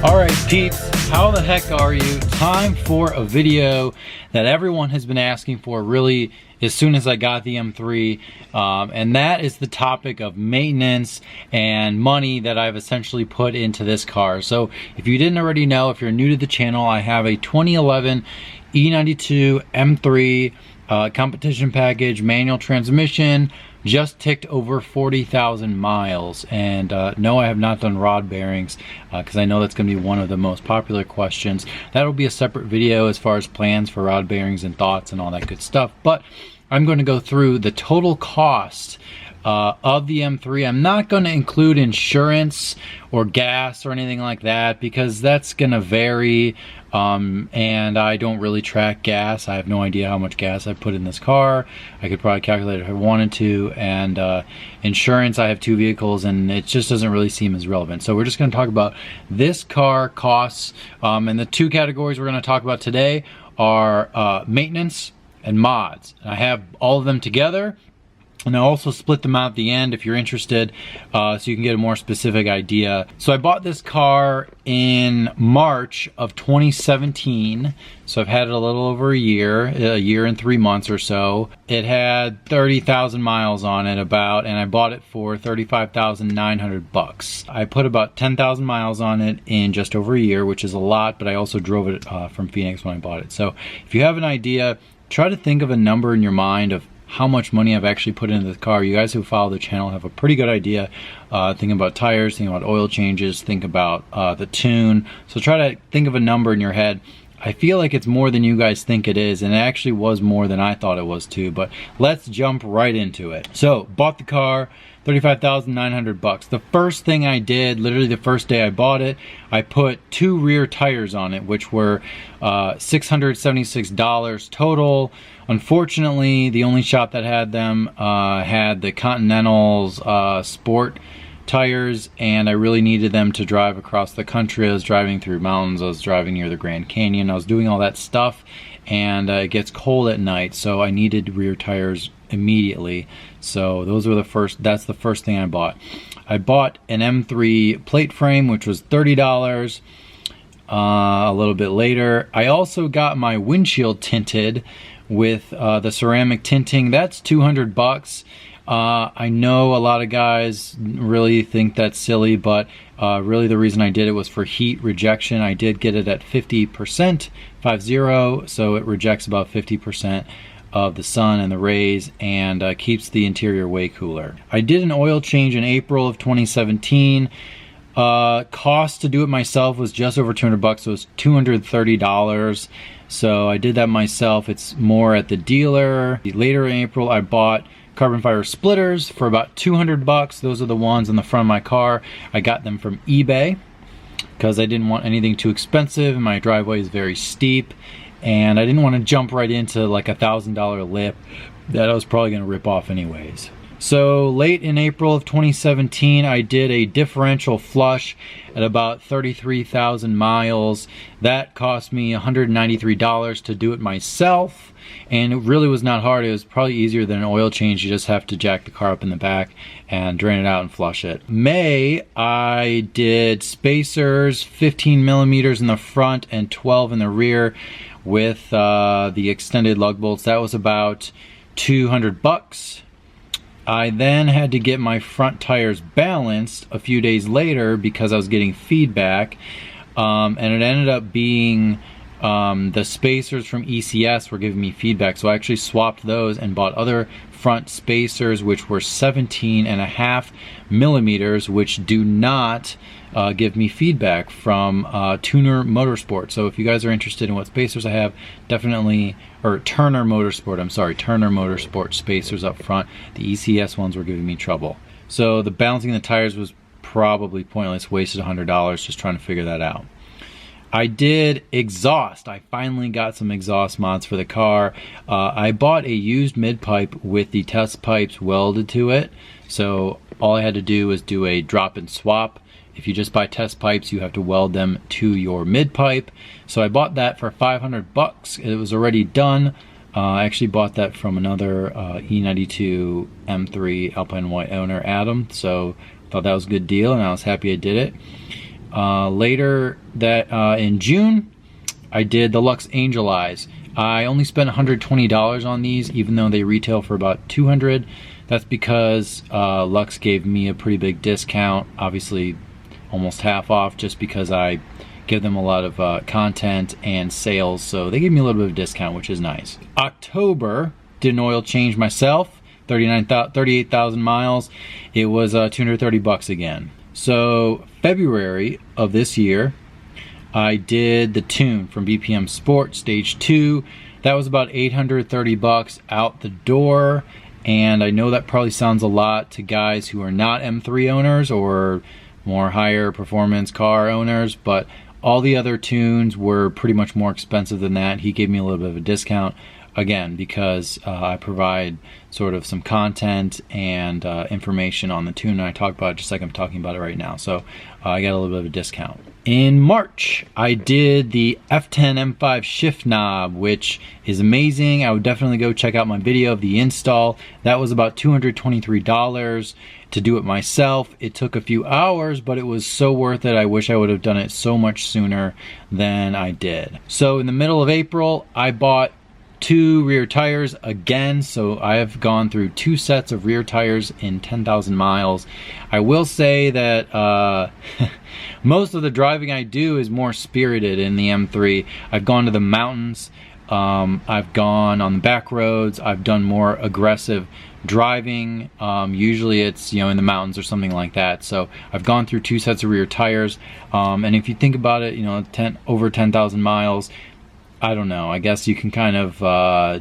Alright peeps, how the heck are you? Time for a video that everyone has been asking for really as soon as I got the M3, and that is the topic of maintenance and money that I've essentially put into this car. So if you didn't already know, if you're new to the channel, I have a 2011 E92 M3 competition package, manual transmission, just ticked over 40,000 miles. And no, I have not done rod bearings because I know that's going to be one of the most popular questions. That'll be a separate video as far as plans for rod bearings and thoughts and all that good stuff. But I'm going to go through the total cost of the M3. I'm not going to include insurance or gas or anything like that because that's going to vary, and I don't really track gas. I have no idea how much gas I put in this car. I could probably calculate it if I wanted to. And insurance, I have two vehicles and it just doesn't really seem as relevant. So we're just going to talk about this car costs, and the two categories we're going to talk about today are maintenance and mods. I have all of them together, and I also split them out at the end if you're interested, so you can get a more specific idea. So I bought this car in March of 2017, so I've had it a little over a year and 3 months or so. It had 30,000 miles on it about, and I bought it for $35,900. I put about 10,000 miles on it in just over a year, which is a lot, but I also drove it from Phoenix when I bought it. So if you have an idea, try to think of a number in your mind of how much money I've actually put into the car. You guys who follow the channel have a pretty good idea. Think about tires, think about oil changes, think about the tune. So try to think of a number in your head. I feel like it's more than you guys think it is, and it actually was more than I thought it was too, but let's jump right into it. So, bought the car, $35,900. The first thing I did, literally the first day I bought it, I put 2 rear tires on it, which were $676 total. Unfortunately, the only shop that had them had the Continental's Sport tires, and I really needed them to drive across the country. I was driving through mountains, I was driving near the Grand Canyon, I was doing all that stuff, and it gets cold at night, so I needed rear tires immediately. So those were that's the first thing I bought. I bought an M3 plate frame, which was $30. A little bit later, I also got my windshield tinted with the ceramic tinting. That's $200. I know a lot of guys really think that's silly, but really the reason I did it was for heat rejection. I did get it at 50%, 50, so it rejects about 50% of the sun and the rays, and keeps the interior way cooler. I did an oil change in April of 2017. Cost to do it myself was just over $200, so it was $230. So I did that myself. It's more at the dealer. Later in April, I bought carbon fiber splitters for about $200. Those are the ones on the front of my car. I got them from eBay because I didn't want anything too expensive. My driveway is very steep, and I didn't want to jump right into like $1,000 lip that I was probably going to rip off anyways. So late in April of 2017, I did a differential flush at about 33,000 miles. That cost me $193 to do it myself, and it really was not hard. It was probably easier than an oil change. You just have to jack the car up in the back and drain it out and flush it. May, I did spacers, 15 millimeters in the front and 12 in the rear with the extended lug bolts. That was about $200. I then had to get my front tires balanced a few days later because I was getting feedback, and it ended up being the spacers from ECS were giving me feedback, so I actually swapped those and bought other front spacers, which were 17.5 millimeters, which do not give me feedback from Tuner Motorsport. So if you guys are interested in what spacers I have, definitely, or Turner Motorsport, I'm sorry, Turner Motorsport spacers up front. The ECS ones were giving me trouble. So the balancing the tires was probably pointless, wasted $100 just trying to figure that out. I did exhaust. I finally got some exhaust mods for the car. I bought a used mid-pipe with the test pipes welded to it. So all I had to do was do a drop and swap. If you just buy test pipes, you have to weld them to your mid-pipe. So I bought that for $500. It was already done. I actually bought that from another E92 M3 Alpine White owner, Adam. So I thought that was a good deal, and I was happy I did it. Later that in June, I did the Lux Angel Eyes. I only spent $120 on these, even though they retail for about $200. That's because Lux gave me a pretty big discount, obviously almost half off, just because I give them a lot of content and sales, so they gave me a little bit of a discount, which is nice. October, did an oil change myself, 38,000 miles. It was 230 bucks again. So February of this year, I did the tune from BPM Sport Stage 2. That was about 830 bucks out the door. And I know that probably sounds a lot to guys who are not M3 owners or more higher performance car owners, but all the other tunes were pretty much more expensive than that. He gave me a little bit of a discount, again, because I provide sort of some content and information on the tune, and I talk about it just like I'm talking about it right now. So I got a little bit of a discount. In March, I did the F10 M5 shift knob, which is amazing. I would definitely go check out my video of the install. That was about $223 to do it myself. It took a few hours, but it was so worth it. I wish I would have done it so much sooner than I did. So in the middle of April, I bought 2 rear tires again, so I have gone through 2 sets of rear tires in 10,000 miles. I will say that most of the driving I do is more spirited in the M3. I've gone to the mountains, I've gone on the back roads, I've done more aggressive driving. Usually it's, in the mountains or something like that. So I've gone through 2 sets of rear tires, and if you think about it, over 10,000 miles, I don't know, I guess you can kind of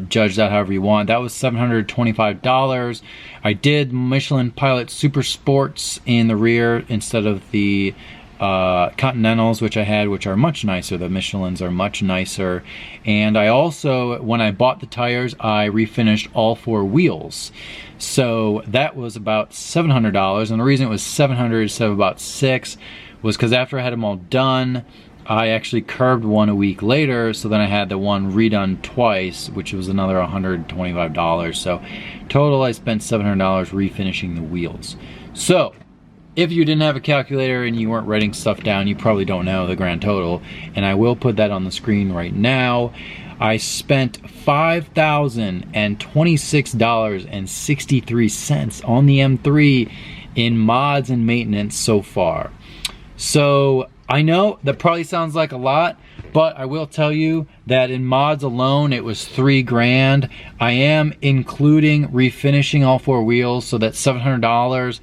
judge that however you want. That was $725. I did Michelin Pilot Super Sports in the rear instead of the Continentals, which I had, which are much nicer. The Michelins are much nicer. And I also, when I bought the tires, I refinished all 4 wheels. So that was about $700. And the reason it was $700 instead of about $600 was because after I had them all done, I actually curbed one a week later, so then I had the one redone twice, which was another $125. So total, I spent $700 refinishing the wheels. So if you didn't have a calculator and you weren't writing stuff down, you probably don't know the grand total, and I will put that on the screen right now. I spent $5,026.63 on the M3 in mods and maintenance so far. So I know that probably sounds like a lot, but I will tell you that in mods alone, it was $3 grand. I am including refinishing all 4 wheels, so that's $700.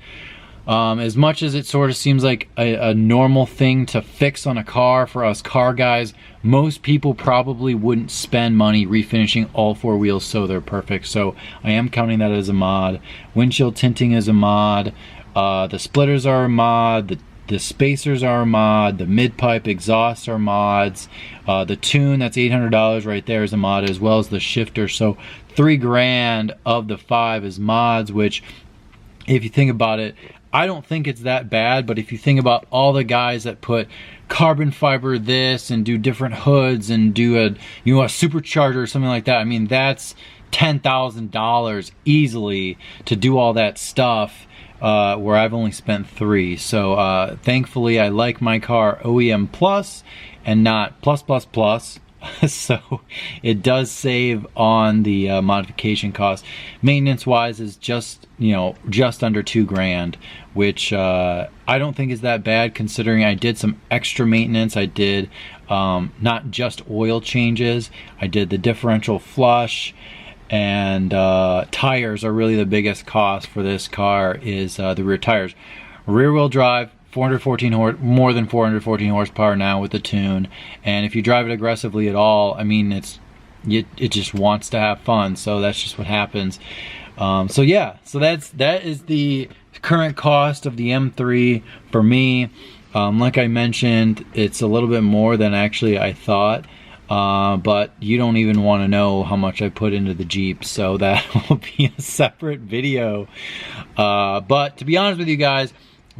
As much as it sort of seems like a normal thing to fix on a car for us car guys, most people probably wouldn't spend money refinishing all 4 wheels so they're perfect. So I am counting that as a mod. Windshield tinting is a mod. The splitters are a mod. The spacers are a mod, the mid-pipe exhausts are mods, the tune, that's $800 right there, is a mod, as well as the shifter. So $3 grand of the 5 is mods, which, if you think about it, I don't think it's that bad, but if you think about all the guys that put carbon fiber this and do different hoods and do a supercharger or something like that, I mean, that's $10,000 easily to do all that stuff. Where I've only spent $3. So thankfully I like my car OEM Plus and not Plus Plus Plus. So it does save on the modification cost. Maintenance wise is just under $2 grand, which I don't think is that bad considering I did some extra maintenance. I did not just oil changes, I did the differential flush, and tires are really the biggest cost for this car is the rear tires. Rear wheel drive, more than 414 horsepower now with the tune, and if you drive it aggressively at all, I mean it just wants to have fun, so that's just what happens. So yeah, so that is the current cost of the M3 for me. Like I mentioned, it's a little bit more than actually I thought. But you don't even want to know how much I put into the Jeep, so that will be a separate video. But to be honest with you guys,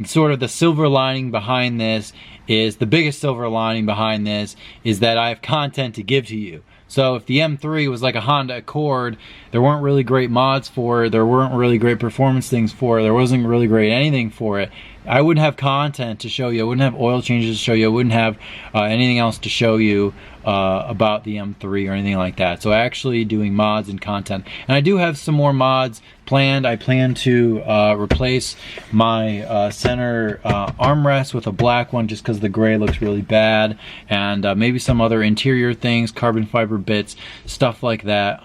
sort of the silver lining behind this is, the biggest silver lining behind this is that I have content to give to you. So if the M3 was like a Honda Accord, there weren't really great mods for it, there weren't really great performance things for it, there wasn't really great anything for it, I wouldn't have content to show you. I wouldn't have oil changes to show you. I wouldn't have anything else to show you about the M3 or anything like that. So actually doing mods and content. And I do have some more mods planned. I plan to replace my center armrest with a black one just because the gray looks really bad. And maybe some other interior things, carbon fiber bits, stuff like that.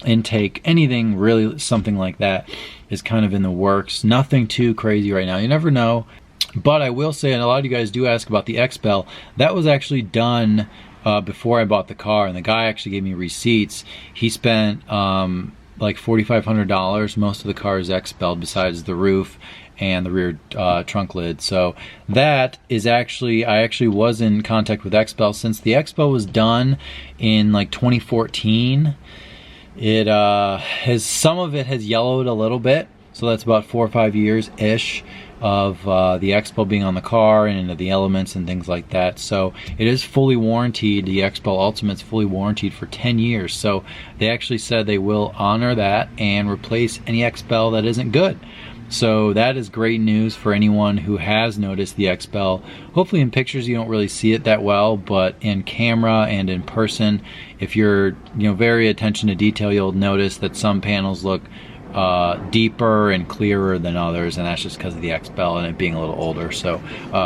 Intake, anything really, something like that is kind of in the works. Nothing too crazy right now. You never know. But I will say, and a lot of you guys do ask about the X-Bell, that was actually done before I bought the car, and the guy actually gave me receipts. He spent like $4,500. Most of the car is X-Belled besides the roof and the rear trunk lid. So that is actually, I actually was in contact with X-Bell since the X-Bell was done in like 2014. It has, some of it has yellowed a little bit, so that's about 4 or 5 years ish of the X-Bell being on the car and into the elements and things like that. So it is fully warranted. The X-Bell Ultimate's fully warranted for 10 years. So they actually said they will honor that and replace any X-Bell that isn't good. So that is great news for anyone who has noticed the X-Bell. Hopefully in pictures you don't really see it that well, but in camera and in person, if you're very attention to detail, you'll notice that some panels look deeper and clearer than others, and that's just because of the X-Bell and it being a little older. So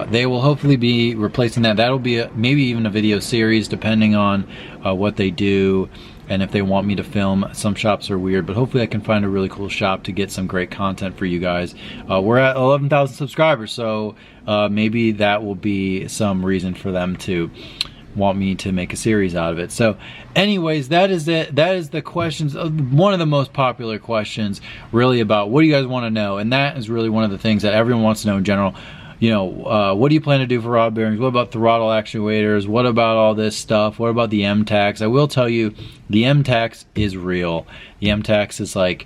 they will hopefully be replacing that. That'll be maybe even a video series depending on what they do and if they want me to film. Some shops are weird, but hopefully I can find a really cool shop to get some great content for you guys. We're at 11,000 subscribers, so maybe that will be some reason for them to want me to make a series out of it. So anyways, that is it. That is the questions, one of the most popular questions really, about what do you guys want to know, and that is really one of the things that everyone wants to know in general. What do you plan to do for rod bearings? What about throttle actuators? What about all this stuff? What about the M-Tax? I will tell you, the M-Tax is real. The M-Tax is like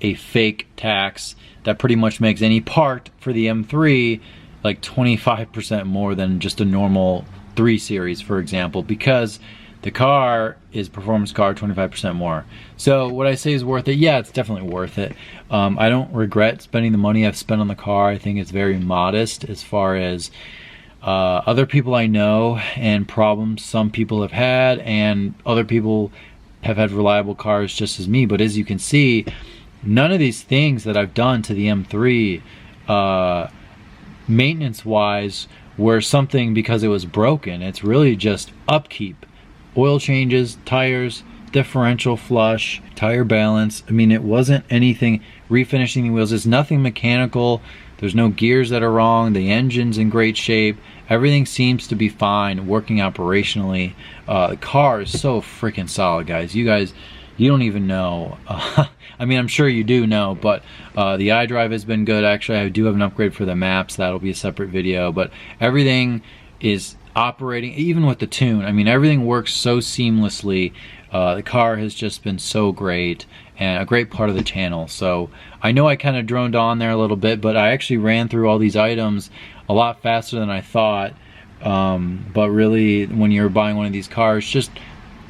a fake tax that pretty much makes any part for the M3 like 25% more than just a normal 3 Series, for example, because the car is performance car, 25% more. So what I say is worth it. Yeah, it's definitely worth it. I don't regret spending the money I've spent on the car. I think it's very modest as far as other people I know and problems some people have had, and other people have had reliable cars just as me. But as you can see, none of these things that I've done to the M3 maintenance wise were something because it was broken. It's really just upkeep. Oil changes, tires, differential flush, tire balance. I mean, it wasn't anything, refinishing the wheels. It's nothing mechanical. There's no gears that are wrong. The engine's in great shape. Everything seems to be fine, working operationally. The car is so freaking solid, guys. You don't even know. I mean, I'm sure you do know, but the iDrive has been good. Actually, I do have an upgrade for the maps. That'll be a separate video, but everything is operating, even with the tune. I mean, everything works so seamlessly. The car has just been so great and a great part of the channel. So I know I kind of droned on there a little bit, but I actually ran through all these items a lot faster than I thought. But really, when you're buying one of these cars, just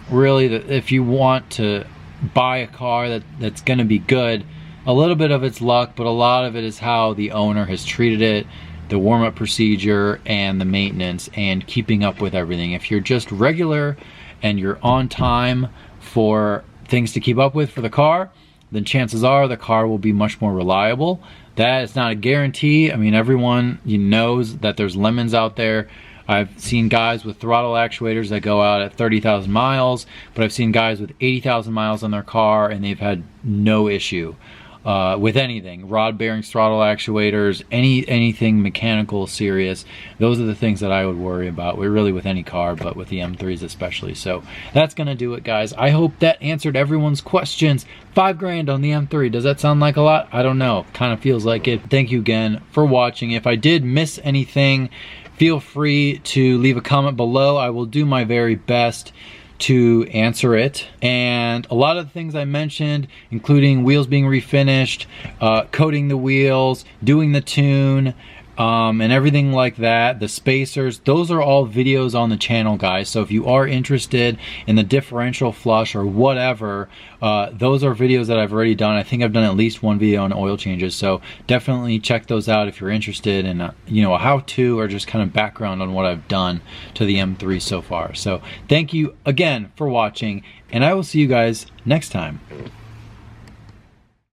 really, if you want to buy a car that's going to be good, a little bit of it's luck, but a lot of it is how the owner has treated it, the warm-up procedure, and the maintenance, and keeping up with everything. If you're just regular and you're on time for things to keep up with for the car, then chances are the car will be much more reliable. That is not a guarantee. I mean, everyone knows that there's lemons out there. I've seen guys with throttle actuators that go out at 30,000 miles, but I've seen guys with 80,000 miles on their car and they've had no issue with anything. Rod bearings, throttle actuators, anything mechanical serious. Those are the things that I would worry about. We're really with any car, but with the M3s especially. So that's gonna do it, guys. I hope that answered everyone's questions. $5 grand on the M3. Does that sound like a lot? I don't know. Kind of feels like it. Thank you again for watching. If I did miss anything, feel free to leave a comment below. I will do my very best to answer it. And a lot of the things I mentioned, including wheels being refinished, coating the wheels, doing the tune, and everything like that, the spacers, those are all videos on the channel, guys. So if you are interested in the differential flush or whatever, those are videos that I've already done. I think I've done at least one video on oil changes, so definitely check those out if you're interested in you know, a how-to or just kind of background on what I've done to the M3 so far. So thank you again for watching, and I will see you guys next time.